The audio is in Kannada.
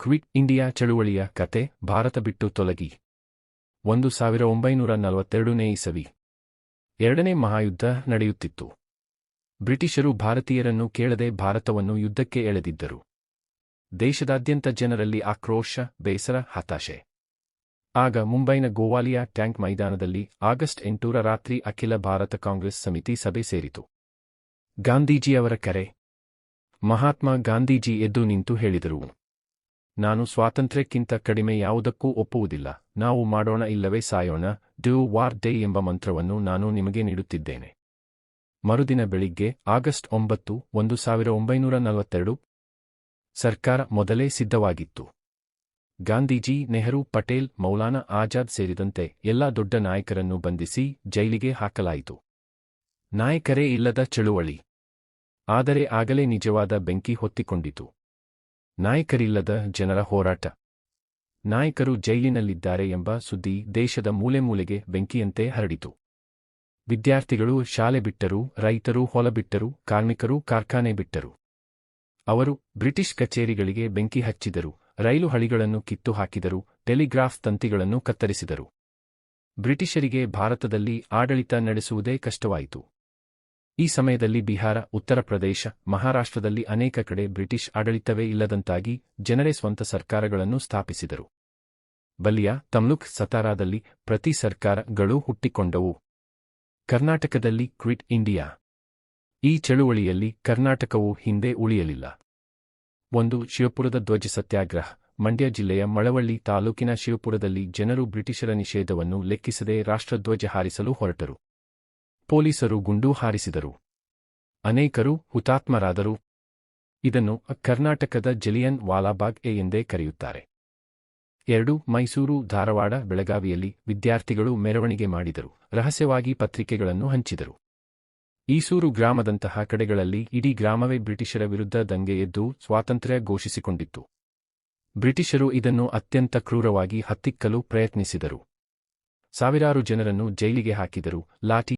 ಕ್ವಿಟ್ ಇಂಡಿಯಾ ಚಳುವಳಿಯ ಕತೆ ಭಾರತ ಬಿಟ್ಟು ತೊಲಗಿ 1942ನೇ ಇಸವಿ. ಎರಡನೇ ಮಹಾಯುದ್ಧ ನಡೆಯುತ್ತಿತ್ತು. ಬ್ರಿಟಿಷರು ಭಾರತೀಯರನ್ನು ಕೇಳದೆ ಭಾರತವನ್ನು ಯುದ್ಧಕ್ಕೆ ಎಳೆದಿದ್ದರು. ದೇಶದಾದ್ಯಂತ ಜನರಲ್ಲಿ ಆಕ್ರೋಶ, ಬೇಸರ, ಹತಾಶೆ. ಆಗ ಮುಂಬೈನ ಗೋವಾಲಿಯಾ ಟ್ಯಾಂಕ್ ಮೈದಾನದಲ್ಲಿ ಆಗಸ್ಟ್ 8ರ ರಾತ್ರಿ ಅಖಿಲ ಭಾರತ ಕಾಂಗ್ರೆಸ್ ಸಮಿತಿ ಸಭೆ ಸೇರಿತು. ಗಾಂಧೀಜಿಯವರ ಕರೆ. ಮಹಾತ್ಮ ಗಾಂಧೀಜಿ ಎದ್ದು ನಿಂತು ಹೇಳಿದರು, ನಾನು ಸ್ವಾತಂತ್ರ್ಯಕ್ಕಿಂತ ಕಡಿಮೆ ಯಾವುದಕ್ಕೂ ಒಪ್ಪುವುದಿಲ್ಲ. ನಾವು ಮಾಡೋಣ ಇಲ್ಲವೇ ಸಾಯೋಣ, ಡ್ಯೂ ವಾರ್ ಡೇ ಎಂಬ ಮಂತ್ರವನ್ನು ನಾನು ನಿಮಗೆ ನೀಡುತ್ತಿದ್ದೇನೆ. ಮರುದಿನ ಬೆಳಿಗ್ಗೆ ಆಗಸ್ಟ್ 9, 1942 ಸರ್ಕಾರ ಮೊದಲೇ ಸಿದ್ಧವಾಗಿತ್ತು. ಗಾಂಧೀಜಿ, ನೆಹರು, ಪಟೇಲ್, ಮೌಲಾನಾ ಆಜಾದ್ ಸೇರಿದಂತೆ ಎಲ್ಲಾ ದೊಡ್ಡ ನಾಯಕರನ್ನು ಬಂಧಿಸಿ ಜೈಲಿಗೆ ಹಾಕಲಾಯಿತು. ನಾಯಕರೇ ಇಲ್ಲದ ಚಳುವಳಿ. ಆದರೆ ಆಗಲೇ ನಿಜವಾದ ಬೆಂಕಿ ಹೊತ್ತಿಕೊಂಡಿತು. ನಾಯಕರಿಲ್ಲದ ಜನರ ಹೋರಾಟ. ನಾಯಕರು ಜೈಲಿನಲ್ಲಿದ್ದಾರೆ ಎಂಬ ಸುದ್ದಿ ದೇಶದ ಮೂಲೆ ಮೂಲೆಗೆ ಬೆಂಕಿಯಂತೆ ಹರಡಿತು. ವಿದ್ಯಾರ್ಥಿಗಳು ಶಾಲೆ ಬಿಟ್ಟರು, ರೈತರು ಹೊಲ ಬಿಟ್ಟರು, ಕಾರ್ಮಿಕರು ಕಾರ್ಖಾನೆ ಬಿಟ್ಟರು. ಅವರು ಬ್ರಿಟಿಷ್ ಕಚೇರಿಗಳಿಗೆ ಬೆಂಕಿ ಹಚ್ಚಿದರು, ರೈಲು ಹಳಿಗಳನ್ನು ಕಿತ್ತು ಹಾಕಿದರು, ಟೆಲಿಗ್ರಾಫ್ ತಂತಿಗಳನ್ನು ಕತ್ತರಿಸಿದರು. ಬ್ರಿಟಿಷರಿಗೆ ಭಾರತದಲ್ಲಿ ಆಡಳಿತ ನಡೆಸುವುದೇ ಕಷ್ಟವಾಯಿತು. ಈ ಸಮಯದಲ್ಲಿ ಬಿಹಾರ, ಉತ್ತರ ಪ್ರದೇಶ, ಮಹಾರಾಷ್ಟ್ರದಲ್ಲಿ ಅನೇಕ ಕಡೆ ಬ್ರಿಟಿಷ್ ಆಡಳಿತವೇ ಇಲ್ಲದಂತಾಗಿ ಜನರೇ ಸ್ವಂತ ಸರ್ಕಾರಗಳನ್ನು ಸ್ಥಾಪಿಸಿದರು. ಬಲಿಯಾ, ತಮ್ಲುಕ್, ಸತಾರಾದಲ್ಲಿ ಪ್ರತಿ ಸರ್ಕಾರಗಳು ಹುಟ್ಟಿಕೊಂಡವು. ಕರ್ನಾಟಕದಲ್ಲಿ ಕ್ವಿಟ್ ಇಂಡಿಯಾ. ಈ ಚಳುವಳಿಯಲ್ಲಿ ಕರ್ನಾಟಕವು ಹಿಂದೆ ಉಳಿಯಲಿಲ್ಲ. 1. ಶಿವಪುರದ ಧ್ವಜ ಸತ್ಯಾಗ್ರಹ. ಮಂಡ್ಯ ಜಿಲ್ಲೆಯ ಮಳವಳ್ಳಿ ತಾಲೂಕಿನ ಶಿವಪುರದಲ್ಲಿ ಜನರು ಬ್ರಿಟಿಷರ ನಿಷೇಧವನ್ನು ಲೆಕ್ಕಿಸದೆ ರಾಷ್ಟ್ರಧ್ವಜ ಹಾರಿಸಲು ಹೊರಟರು. ಪೊಲೀಸರು ಗುಂಡು ಹಾರಿಸಿದರು. ಅನೇಕರು ಹುತಾತ್ಮರಾದರು. ಇದನ್ನು ಕರ್ನಾಟಕದ ಜಲಿಯನ್ ವಾಲಾಬಾಗ್ ಎಂದೇ ಕರೆಯುತ್ತಾರೆ. 2. ಮೈಸೂರು, ಧಾರವಾಡ, ಬೆಳಗಾವಿಯಲ್ಲಿ ವಿದ್ಯಾರ್ಥಿಗಳು ಮೆರವಣಿಗೆ ಮಾಡಿದರು, ರಹಸ್ಯವಾಗಿ ಪತ್ರಿಕೆಗಳನ್ನು ಹಂಚಿದರು. ಈಸೂರು ಗ್ರಾಮದಂತಹ ಕಡೆಗಳಲ್ಲಿ ಇಡೀ ಗ್ರಾಮವೇ ಬ್ರಿಟಿಷರ ವಿರುದ್ಧ ದಂಗೆ ಎದ್ದು ಸ್ವಾತಂತ್ರ್ಯ ಘೋಷಿಸಿಕೊಂಡಿತ್ತು. ಬ್ರಿಟಿಷರು ಇದನ್ನು ಅತ್ಯಂತ ಕ್ರೂರವಾಗಿ ಹತ್ತಿಕ್ಕಲು ಪ್ರಯತ್ನಿಸಿದರು. ಸಾವಿರಾರು ಜನರನ್ನು ಜೈಲಿಗೆ ಹಾಕಿದರು, ಲಾಠಿ